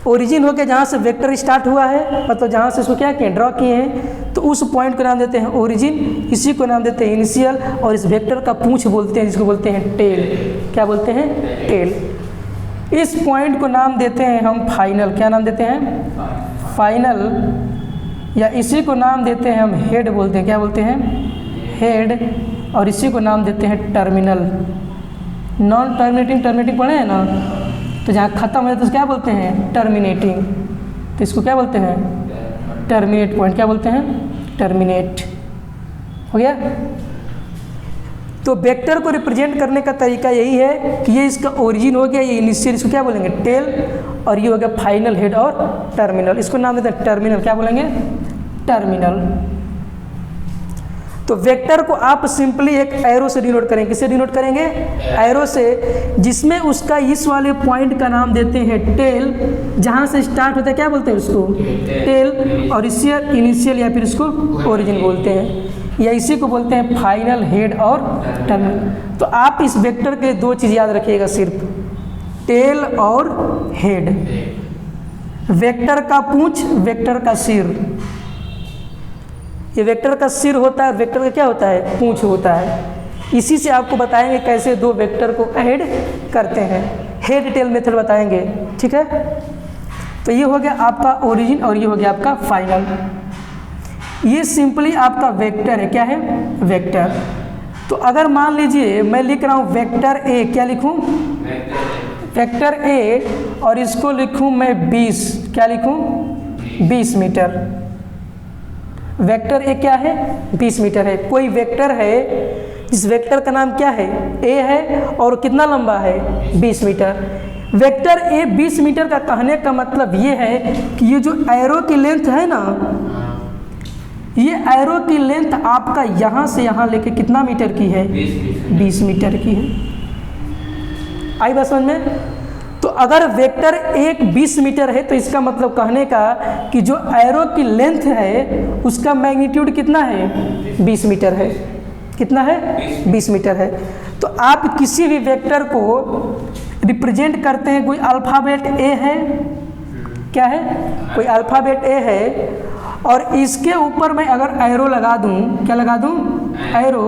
ओरिजिन हो के जहाँ से वेक्टर स्टार्ट हुआ है, मतलब जहाँ से इसको क्या किए, ड्रॉ किए हैं, तो उस पॉइंट को नाम देते हैं ओरिजिन, इसी को नाम देते हैं इनिशियल, और इस वेक्टर का पूंछ बोलते हैं जिसको बोलते हैं टेल। क्या बोलते हैं? टेल। इस पॉइंट को नाम देते हैं हम फाइनल। क्या नाम देते हैं? फाइनल। या इसी को नाम देते हैं हम हेड बोलते हैं। क्या बोलते हैं? हेड। और इसी को नाम देते हैं टर्मिनल। नॉन टर्मिनेटिंग पढ़े हैं ना, तो जहाँ ख़त्म हो जाता है तो क्या बोलते हैं? टर्मिनेटिंग। तो इसको क्या बोलते हैं? Terminate point. क्या बोलते हैं? टर्मिनेट। हो गया। तो वेक्टर को रिप्रेजेंट करने का तरीका यही है कि ये इसका ओरिजिन हो गया, ये इनिशियल, इसको क्या बोलेंगे? टेल। और ये हो गया फाइनल, हेड और टर्मिनल। इसको नाम देते हैं टर्मिनल। क्या बोलेंगे? टर्मिनल। तो वेक्टर को आप सिंपली एक एरो से डिनोट करेंगे। किससे डिनोट करेंगे? एरो से, जिसमें उसका इस वाले पॉइंट का नाम देते हैं टेल। जहाँ से स्टार्ट होता है क्या बोलते हैं उसको? टेल। और इनिशियल या फिर इसको ओरिजिन बोलते हैं, या इसी को बोलते हैं फाइनल, हेड और टर्मिनल। तो आप इस वेक्टर के दो चीज़ याद रखिएगा सिर्फ, टेल और हेड। वेक्टर का पूंछ, वेक्टर का सिर। ये वेक्टर का सिर होता है, वेक्टर का क्या होता है? पूंछ होता है। इसी से आपको बताएंगे कैसे दो वेक्टर को ऐड करते हैं, हेड टेल मेथड बताएंगे। ठीक है, तो ये हो गया आपका ओरिजिन और ये हो गया आपका फाइनल। ये सिंपली आपका वेक्टर है। क्या है? वेक्टर। तो अगर मान लीजिए मैं लिख रहा हूँ वेक्टर ए, क्या लिखूँ? वेक्टर ए, और इसको लिखूँ मैं 20। क्या लिखूँ? 20 मीटर। वेक्टर ए क्या है? 20 मीटर है। कोई वेक्टर है, इस वेक्टर का नाम क्या है? ए है, और कितना लंबा है? 20 मीटर। वेक्टर ए 20 मीटर का कहने का मतलब ये है कि ये जो एरो की लेंथ है ना, ये एरो की लेंथ आपका यहाँ से यहाँ लेके कितना मीटर की है? 20 मीटर की है। आई बात समझ में? तो अगर वेक्टर एक 20 मीटर है तो इसका मतलब कहने का कि जो एरो की लेंथ है उसका मैग्नीट्यूड कितना है? 20 मीटर है। कितना है? 20 मीटर है। तो आप किसी भी वेक्टर को रिप्रेजेंट करते हैं, कोई अल्फ़ाबेट ए है, क्या है? कोई अल्फ़ाबेट ए है, और इसके ऊपर मैं अगर एरो लगा दूं, क्या लगा दूं? एरो,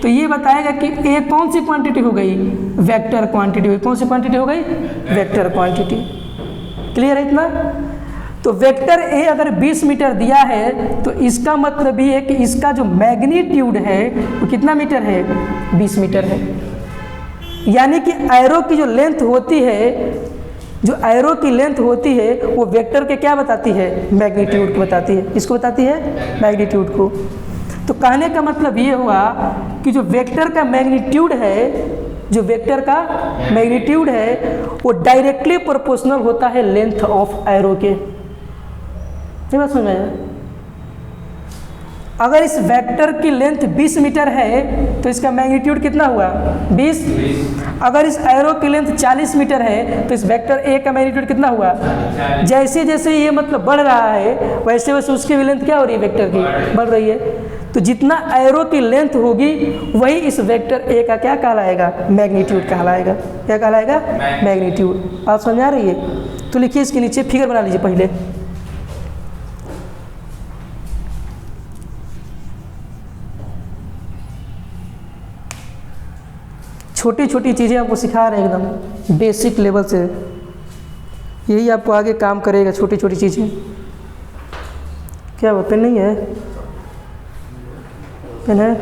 तो ये बताएगा कि ए कौन सी क्वांटिटी हो गई? वेक्टर क्वांटिटी हुई। कौन सी क्वांटिटी हो गई? Vector quantity. क्लियर है इतना? तो वेक्टर ए अगर 20 मीटर दिया है तो इसका मतलब ये है कि इसका जो मैग्नीट्यूड है वो कितना मीटर है? 20 मीटर है। यानी कि एरो की जो लेंथ होती है, जो एरो की लेंथ होती है वो वेक्टर के क्या बताती है? मैग्नीट्यूड को बताती है। किसको बताती है? मैग्नीट्यूड को। तो कहने का मतलब ये हुआ कि जो वेक्टर का मैग्नीट्यूड है, जो वेक्टर का मैग्नीट्यूड है वो डायरेक्टली प्रोपोर्शनल होता है लेंथ ऑफ एरो के। ये बात समझ में आया? अगर इस वेक्टर की लेंथ 20 मीटर है तो इसका मैग्नीट्यूड कितना हुआ? 20। अगर इस एरो की लेंथ 40 मीटर है तो इस वेक्टर ए का मैग्नीट्यूड कितना हुआ? जैसे जैसे ये मतलब बढ़ रहा है वैसे वैसे उसकी भी लेंथ क्या हो रही है? वेक्टर की बढ़ रही है। तो जितना एरो की लेंथ होगी वही इस वेक्टर ए का क्या कहलाएगा? मैग्नीट्यूड कहलाएगा। क्या कहलाएगा? मैग्नीट्यूड। आप समझ आ रही है? तो लिखिए इसके नीचे फिगर बना लीजिए पहले। छोटी छोटी चीज़ें आपको सिखा रहे हैं एकदम बेसिक लेवल से, यही आपको आगे काम करेगा। छोटी छोटी चीज़ें। क्या वो पेन नहीं है? पेन है?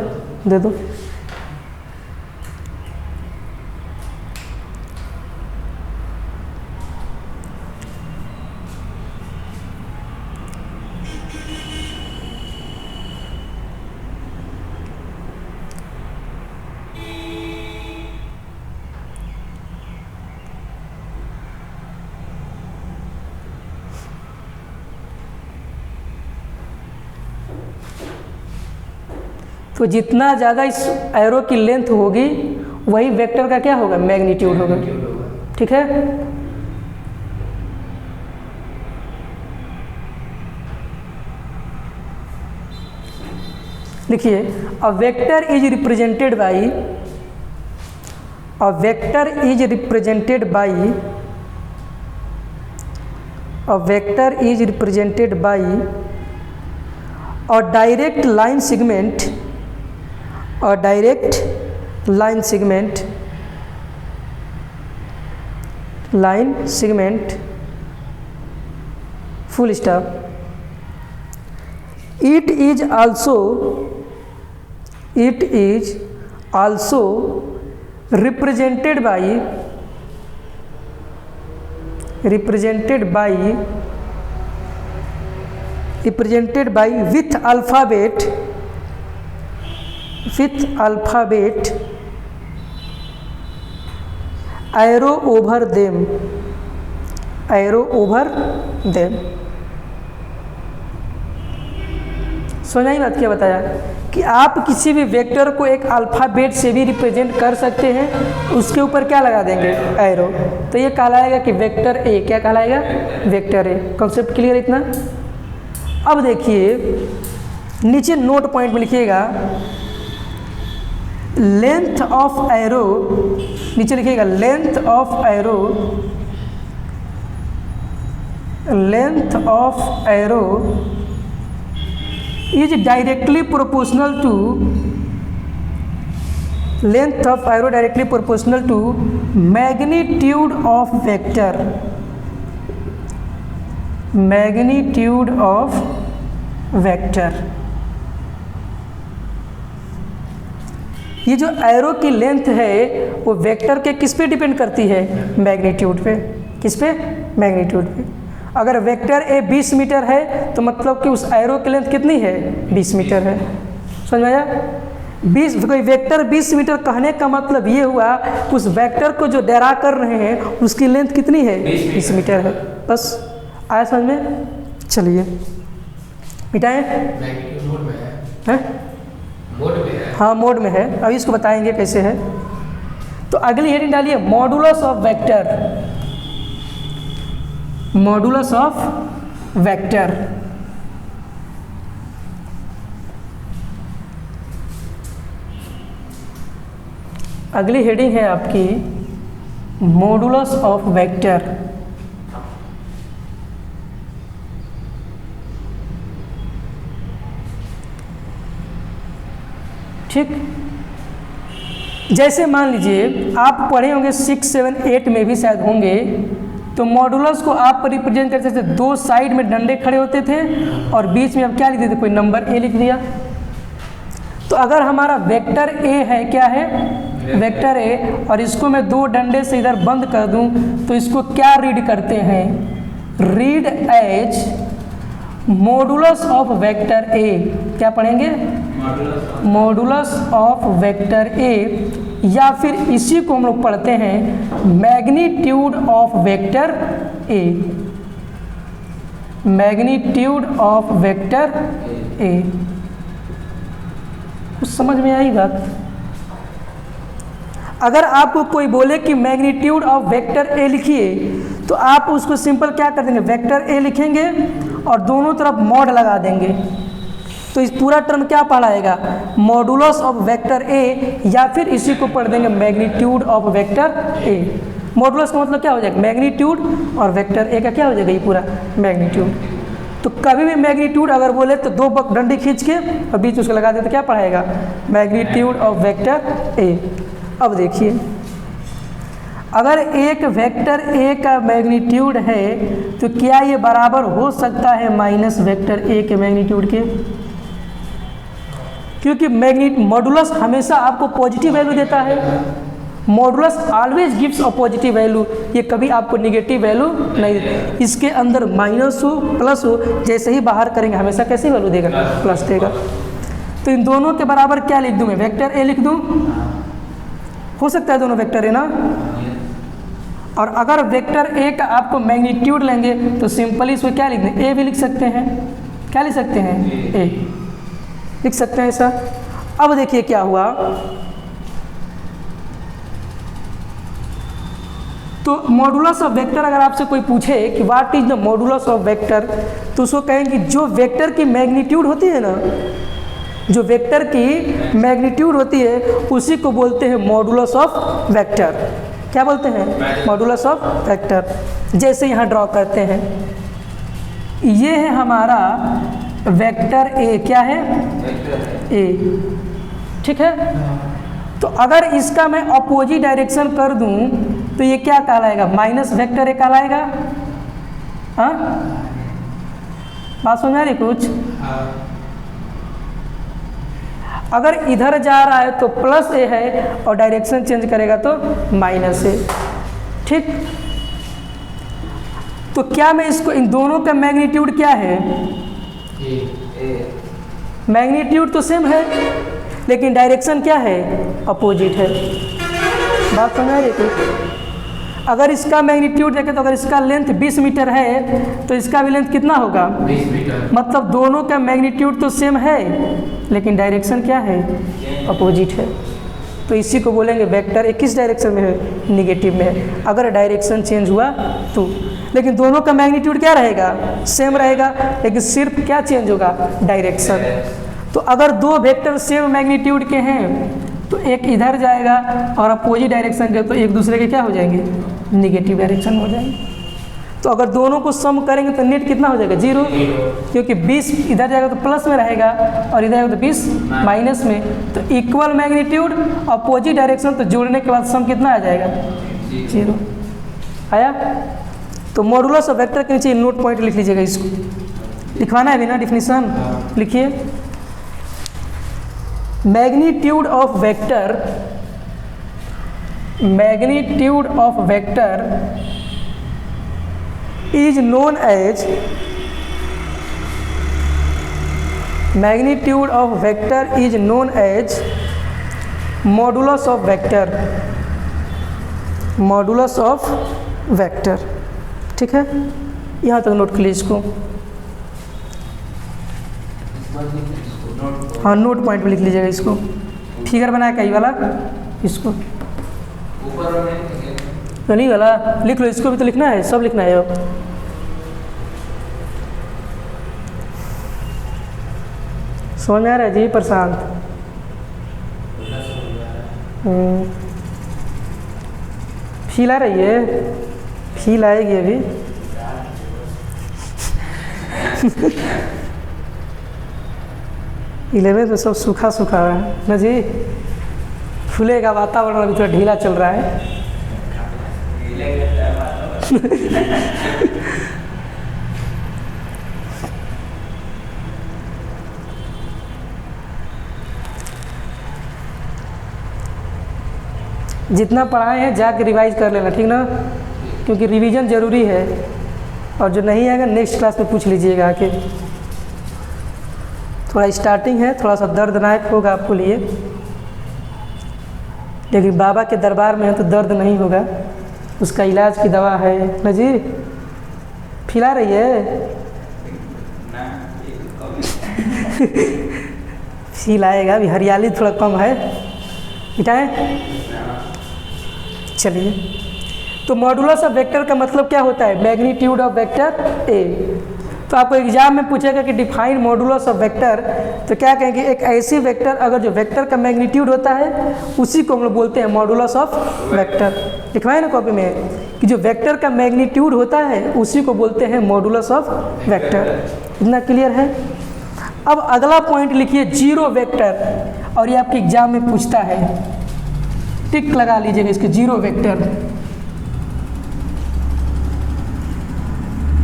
दे दो। तो जितना ज़्यादा इस एरो की लेंथ होगी वही वेक्टर का क्या होगा, मैग्नीट्यूड होगा। ठीक है, देखिए a vector is represented by a vector is represented by a direct line segment full stop. It is also represented by with alphabet arrow over them. समझ आई बात क्या बताया कि आप किसी भी वेक्टर को एक अल्फ़ाबेट से भी रिप्रेजेंट कर सकते हैं, उसके ऊपर क्या लगा देंगे, एरो। तो ये कहलाएगा कि वेक्टर ए, क्या कहलाएगा, वेक्टर ए। कॉन्सेप्ट क्लियर इतना। अब देखिए नीचे नोट पॉइंट में लिखिएगा लेंथ ऑफ एरो, नीचे लिखिएगा length of arrow is directly proportional to magnitude of vector. ये जो एरो की लेंथ है वो वेक्टर के किस पे डिपेंड करती है, मैग्नीट्यूड पे। किस पे, मैग्नीट्यूड पे। अगर वेक्टर ए 20 मीटर है तो मतलब कि उस एरो की लेंथ कितनी है, 20 मीटर है। समझ में आया। 20 कोई वेक्टर 20 मीटर कहने का मतलब ये हुआ उस वेक्टर को जो डरा कर रहे हैं उसकी लेंथ कितनी है, 20 मीटर है। बस आया समझ में। चलिए मिटाएं। मोड में है? मोड में है? हाँ मोड में है, अभी इसको बताएंगे कैसे है। तो अगली हेडिंग डालिए modulus of vector. Modulus of vector. अगली हेडिंग है आपकी मॉडुलस ऑफ वेक्टर। ठीक, जैसे मान लीजिए आप पढ़े होंगे 6, 7, 8 में भी शायद होंगे, तो मॉडुलस को आप रिप्रेजेंट करते थे, दो साइड में डंडे खड़े होते थे और बीच में आप क्या लिख देते, कोई नंबर ए लिख दिया। तो अगर हमारा वेक्टर ए है, क्या है, वेक्टर ए, और इसको मैं दो डंडे से इधर बंद कर दूं तो इसको क्या रीड करते हैं, read as modulus of vector A. क्या पढ़ेंगे, मॉडुलस ऑफ वेक्टर ए, या फिर इसी को हम लोग पढ़ते हैं magnitude of vector A. Magnitude of vector ए। कुछ समझ में आई बात। अगर आपको कोई बोले कि मैग्नीट्यूड ऑफ वेक्टर ए लिखिए तो आप उसको सिंपल क्या कर देंगे, वेक्टर ए लिखेंगे और दोनों तरफ मॉड लगा देंगे। तो इस पूरा टर्म क्या पढ़ाएगा, मॉडुलस ऑफ वेक्टर ए, या फिर इसी को पढ़ देंगे magnitude of vector A. Modulus का मतलब क्या हो जाएगा, मैग्नीट्यूड, और वेक्टर ए का क्या हो जाएगा, ये पूरा मैग्नीट्यूड। तो कभी भी मैग्नीट्यूड अगर बोले तो दो डंडी खींच के और बीच उसको लगा दे तो क्या पढ़ाएगा, मैग्नीट्यूड ऑफ वेक्टर ए। अब देखिए अगर एक वेक्टर ए का मैग्नीट्यूड है तो क्या ये बराबर हो सकता है माइनस वेक्टर ए के मैग्नीट्यूड के, क्योंकि मॉडुलस हमेशा आपको पॉजिटिव वैल्यू देता है। Modulus always gives a positive value, ये कभी आपको निगेटिव वैल्यू नहीं देता। इसके अंदर माइनस हो प्लस हो, जैसे ही बाहर करेंगे हमेशा कैसी वैल्यू देगा, प्लस देगा। तो इन दोनों के बराबर क्या लिख दूँ मैं, वेक्टर ए लिख दूँ, हो सकता है दोनों वेक्टर है ना। और अगर वेक्टर ए का आपको मैग्नीट्यूड लेंगे तो सिंपली इसको क्या लिख दें, ए भी लिख सकते हैं। क्या लिख सकते हैं, ए लिख सकते हैं ऐसा। अब देखिए क्या हुआ, तो मॉडुलस ऑफ वेक्टर अगर आपसे कोई पूछे कि what is the modulus of vector, तो उसको कहेंगे जो वेक्टर की मैग्नीट्यूड होती है ना, जो वेक्टर की मैग्नीट्यूड होती है उसी को बोलते हैं मॉडुलस ऑफ वेक्टर। क्या बोलते हैं? Modulus of vector. जैसे यहाँ ड्रॉ करते हैं, ये है हमारा वेक्टर ए। क्या है? ए। ठीक है, तो अगर इसका मैं अपोजिट डायरेक्शन कर दूं तो ये क्या कहलाएगा? माइनस वेक्टर ए कहलाएगा। हाँ, बात समझ आ रही कुछ? अगर इधर जा रहा है तो प्लस ए है और डायरेक्शन चेंज करेगा तो माइनस ए। ठीक, तो क्या मैं इसको, इन दोनों का मैग्नीट्यूड क्या है? मैग्नीट्यूड तो सेम है लेकिन डायरेक्शन क्या है? अपोजिट है। बात समझ आ रही है? अगर इसका मैग्नीट्यूड देखें तो अगर इसका लेंथ 20 मीटर है तो इसका भी लेंथ कितना होगा? 20 मीटर। मतलब दोनों का मैग्नीट्यूड तो सेम है लेकिन डायरेक्शन क्या है? अपोजिट है। तो इसी को बोलेंगे वेक्टर। एक किस डायरेक्शन में है? निगेटिव में है। अगर डायरेक्शन चेंज हुआ तो, लेकिन दोनों का मैग्नीट्यूड क्या रहेगा? सेम रहेगा, लेकिन सिर्फ क्या चेंज होगा? डायरेक्शन। तो अगर दो वेक्टर सेम मैग्नीट्यूड के हैं तो एक इधर जाएगा और अपोजिट डायरेक्शन के तो एक दूसरे के क्या हो जाएंगे? निगेटिव डायरेक्शन हो जाएंगे। तो अगर दोनों को सम करेंगे तो नेट कितना हो जाएगा? 0, क्योंकि 20 इधर जाएगा तो प्लस में रहेगा और इधर जाएगा तो 20 माइनस में। तो इक्वल मैग्नीट्यूड अपोजिट डायरेक्शन, तो जोड़ने के बाद सम कितना आ जाएगा? 0 आया। तो मॉडुलस ऑफ वेक्टर के नीचे नोट पॉइंट लिख लीजिएगा, इसको लिखवाना है बिना डिफिनीशन। लिखिए, magnitude of vector, magnitude of vector is known as, magnitude of vector is known as modulus of vector, modulus of vector. ठीक है, यहाँ तक नोट कर लीजिए इसको। हाँ, नोट पॉइंट पे लिख लीजिएगा इसको। फिगर बनाया कई वाला, इसको तो नहीं वाला लिख लो, इसको भी तो लिखना है, सब लिखना है अब। समझ में आ रहा है जी प्रशांत? फील आ रही है? फील आएगी अभी। इलेवेंथ में सब सूखा सूखा है ना जी, फूलेगा वातावरण अभी थोड़ा ढीला चल रहा है। जितना पढ़ाए हैं जाके रिवाइज कर लेना, ठीक ना? क्योंकि रिवीजन ज़रूरी है, और जो नहीं आएगा नेक्स्ट क्लास में पूछ लीजिएगा आके। थोड़ा स्टार्टिंग है, थोड़ा सा दर्दनाक होगा आपको लिए, लेकिन बाबा के दरबार में है तो दर्द नहीं होगा, उसका इलाज की दवा है ना जी। खिला रही है? फील आएगा, अभी हरियाली थोड़ा कम है, मिटाएं। चलिए, तो मॉडुलस ऑफ वेक्टर का मतलब क्या होता है? मैग्नीट्यूड ऑफ वेक्टर ए। तो आपको एग्जाम में पूछेगा कि डिफाइन मॉडुलस ऑफ वेक्टर, तो क्या कहेंगे? एक ऐसी वेक्टर अगर जो वेक्टर का मैग्नीट्यूड होता है उसी को हम लोग बोलते हैं मॉडुलस ऑफ वेक्टर। लिखवाए ना कॉपी में कि जो वेक्टर का मैग्नीट्यूड होता है उसी को बोलते हैं मॉडुलस ऑफ वेक्टर। इतना क्लियर है? अब अगला पॉइंट लिखिए, जीरो वेक्टर, और ये आपके एग्जाम में पूछता है, टिक लगा लीजिएगा इसके, जीरो वेक्टर।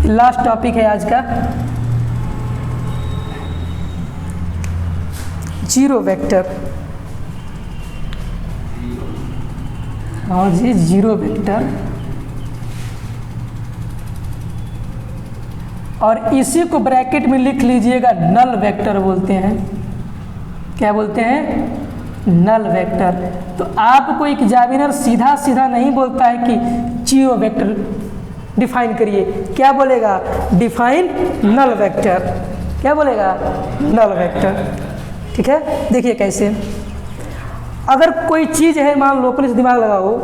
लास्ट टॉपिक है आज का, जीरो वेक्टर। हाँ जी, जीरो वेक्टर। और इसी को ब्रैकेट में लिख लीजिएगा, नल वेक्टर बोलते हैं। क्या बोलते हैं? Null vector. तो आपको एग्जामिनर सीधा सीधा नहीं बोलता है कि जीरो वेक्टर डिफाइन करिए, क्या बोलेगा? Define null vector. क्या बोलेगा? Null vector. ठीक है, देखिए कैसे। अगर कोई चीज़ है, मान लो, अपने से दिमाग लगाओ,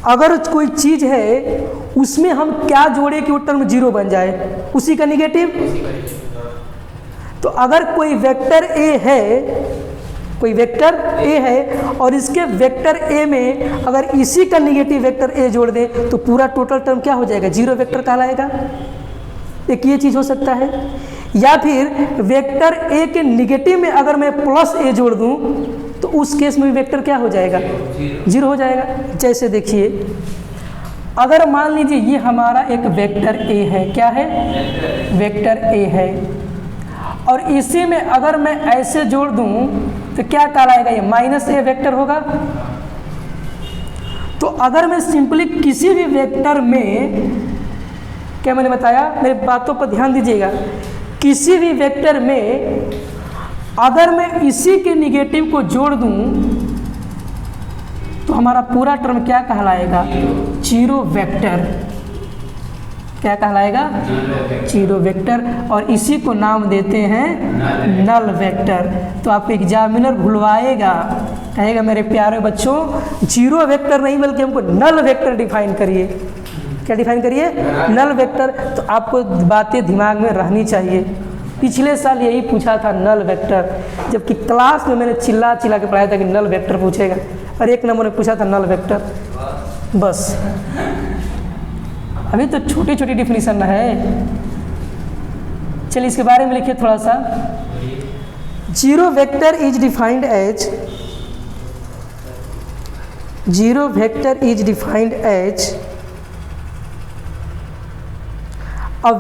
अगर कोई चीज़ है उसमें हम क्या जोड़े कि वो टर्म जीरो बन जाए, उसी का निगेटिव। तो अगर कोई वेक्टर ए है, कोई वेक्टर ए है और इसके वेक्टर ए में अगर इसी का निगेटिव वेक्टर ए जोड़ दें तो पूरा टोटल टर्म क्या हो जाएगा, जीरो वेक्टर कहलाएगा। एक ये चीज़ हो सकता है। या फिर वेक्टर ए के निगेटिव में अगर मैं प्लस ए जोड़ दूं तो उस केस में वेक्टर क्या हो जाएगा, जीरो हो जाएगा। जैसे देखिए, अगर मान लीजिए ये हमारा एक वेक्टर ए है, क्या है, वेक्टर ए है, और इसी में अगर मैं ऐसे जोड़ दूं तो क्या कहलाएगा, ये माइनस ए वेक्टर होगा। तो अगर मैं सिंपली किसी भी वेक्टर में, क्या मैंने बताया, मेरी बातों पर ध्यान दीजिएगा, किसी भी वेक्टर में अगर मैं इसी के निगेटिव को जोड़ दूं तो हमारा पूरा टर्म क्या कहलाएगा, जीरो वेक्टर। क्या कहलाएगा, जीरो वेक्टर, और इसी को नाम देते हैं नल वेक्टर। तो आपको एग्जामिनर भुलवाएगा, कहेगा मेरे प्यारे बच्चों जीरो वेक्टर नहीं बल्कि हमको नल वेक्टर डिफाइन करिए। क्या डिफाइन करिए, नल वेक्टर। तो आपको बातें दिमाग में रहनी चाहिए। पिछले साल यही पूछा था नल वेक्टर, जबकि क्लास में मैंने चिल्ला चिल्ला के पढ़ाया था कि नल वेक्टर पूछेगा, और एक नंबर में पूछा था नल वेक्टर। बस अभी तो छोटी छोटी डिफिनीशन है। चलिए इसके बारे में लिखिए थोड़ा सा। Zero vector is defined as, zero vector is defined as a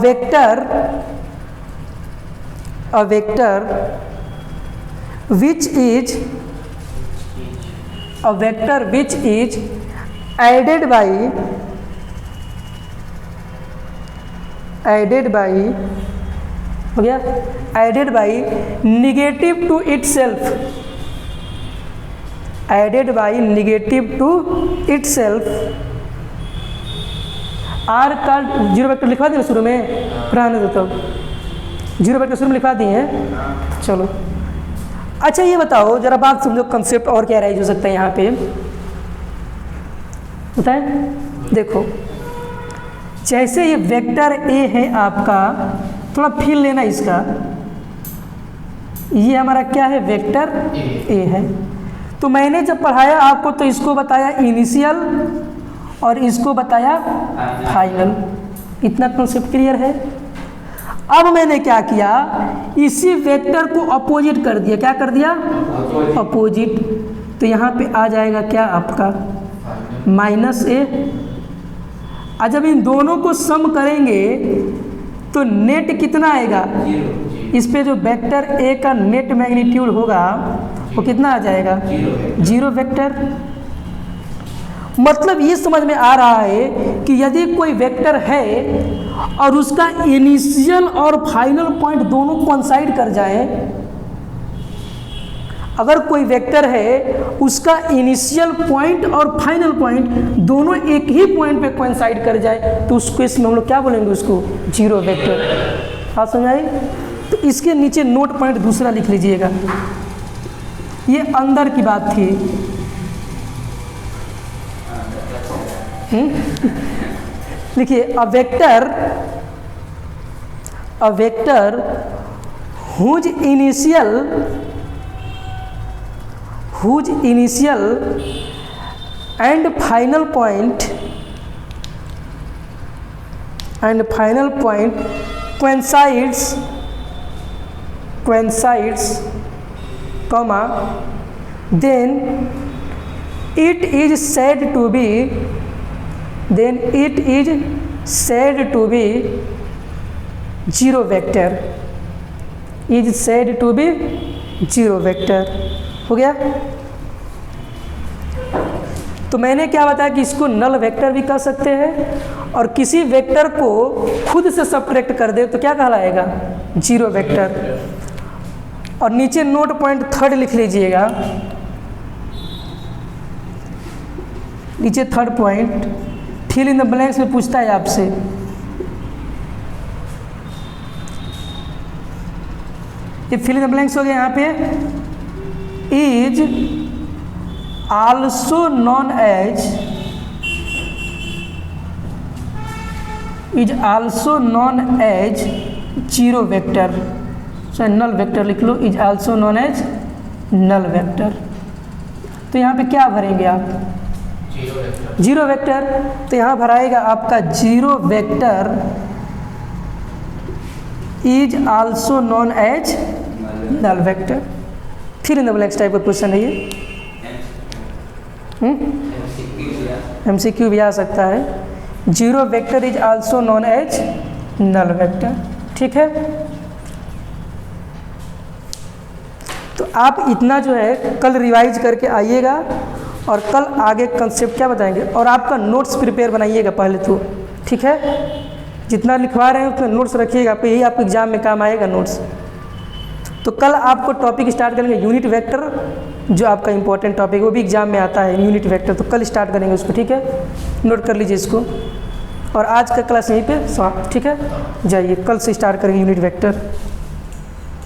vector which is added by हो गया, added by negative to itself, added by negative to itself। R का जीरो वेक्टर लिखवा दिए शुरू में, रहने दो, तो जीरो वेक्टर शुरू में लिखवा दिए हैं। चलो अच्छा ये बताओ जरा बात समझो, कंसेप्ट और क्या राइज हो सकता है यहाँ पे, बताएं। देखो जैसे ये वेक्टर ए है आपका, थोड़ा फील लेना इसका, ये हमारा क्या है, वेक्टर ए है। तो मैंने जब पढ़ाया आपको तो इसको बताया इनिशियल और इसको बताया फाइनल। इतना कंसेप्ट क्लियर है। अब मैंने क्या किया, इसी वेक्टर को अपोजिट कर दिया। क्या कर दिया, अपोजिट। तो यहाँ पे आ जाएगा क्या आपका, माइनस ए। और जब इन दोनों को सम करेंगे तो नेट कितना आएगा, इस पे जो वेक्टर ए का नेट मैग्नीट्यूड होगा वो कितना आ जाएगा, जीरो वेक्टर। मतलब ये समझ में आ रहा है कि यदि कोई वेक्टर है और उसका इनिशियल और फाइनल पॉइंट दोनों कोइंसाइड कर जाए, अगर कोई वेक्टर है उसका इनिशियल पॉइंट और फाइनल पॉइंट दोनों एक ही पॉइंट पे कोइंसाइड कर जाए तो उसको, इसमें हम लोग क्या बोलेंगे, उसको जीरो वेक्टर। बात समझ आई। तो इसके नीचे नोट पॉइंट दूसरा लिख लीजिएगा, ये अंदर की बात थी। लिखिए, a vector whose initial and final point coincides, comma, then it is said to be zero vector, is said to be zero vector। हो गया। तो मैंने क्या बताया कि इसको नल वेक्टर भी कह सकते हैं, और किसी वेक्टर को खुद से सब्ट्रैक्ट कर दे तो क्या कहलाएगा, जीरो वेक्टर। और नीचे नोट पॉइंट थर्ड लिख लीजिएगा, नीचे third point fill in the blanks में पूछता है आपसे। ये फिल इन द ब्लैंक्स हो गया यहाँ पे। Is also known as, is also known as zero vector, so null vector लिख लो, is also known as null vector. तो यहाँ पे क्या भरेंगे आप? Zero vector. जीरो वेक्टर, तो यहाँ भराएगा आपका zero vector is also known as null vector. फिर इन द ब्लैंक्स टाइप का क्वेश्चन है ये। MCQ भी आ सकता है। Zero vector is also known as null vector, ठीक है। तो आप इतना जो है कल रिवाइज करके आइएगा और कल आगे कंसेप्ट क्या बताएंगे, और आपका नोट्स प्रिपेयर बनाइएगा पहले तो, ठीक है। जितना लिखवा रहे हैं उतना नोट्स रखिएगा, आप यही आपको एग्जाम में काम आएगा नोट्स। तो कल आपको टॉपिक स्टार्ट करेंगे यूनिट वेक्टर, जो आपका इंपॉर्टेंट टॉपिक, वो भी एग्जाम में आता है यूनिट वेक्टर, तो कल स्टार्ट करेंगे उसको, ठीक है। नोट कर लीजिए इसको। और आज का क्लास यहीं पे समाप्त, ठीक है। जाइए, कल से स्टार्ट करेंगे यूनिट वेक्टर।